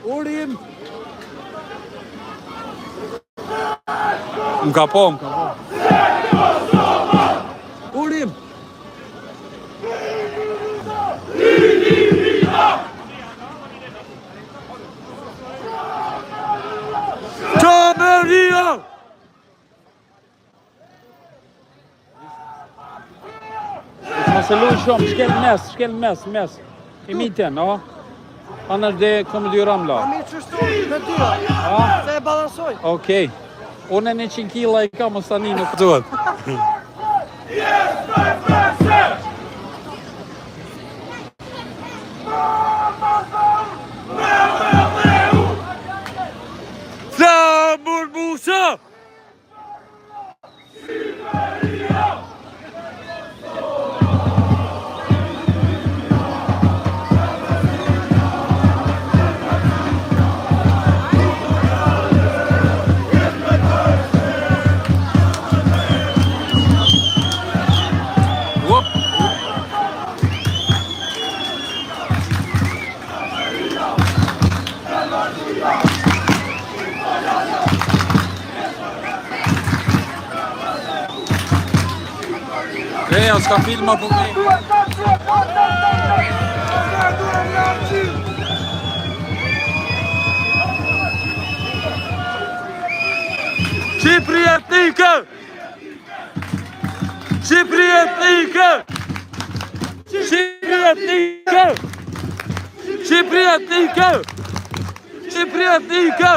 Urim. Më ka po. Urim. Qeveria! Mos e luj shumë, shkel mes. I miten, ja. Annars det kommer du ramla. Ma mirë që shtu me dyra. Se e balansoj. Okej. Unë e 100 kila I kam, mos tani nuk duhet. Flamur Musa! Jag ska filma på mig. Shqipërietnike! Shqipërietnike! Shqipërietnike! Shqipërietnike! Shqipërietnike!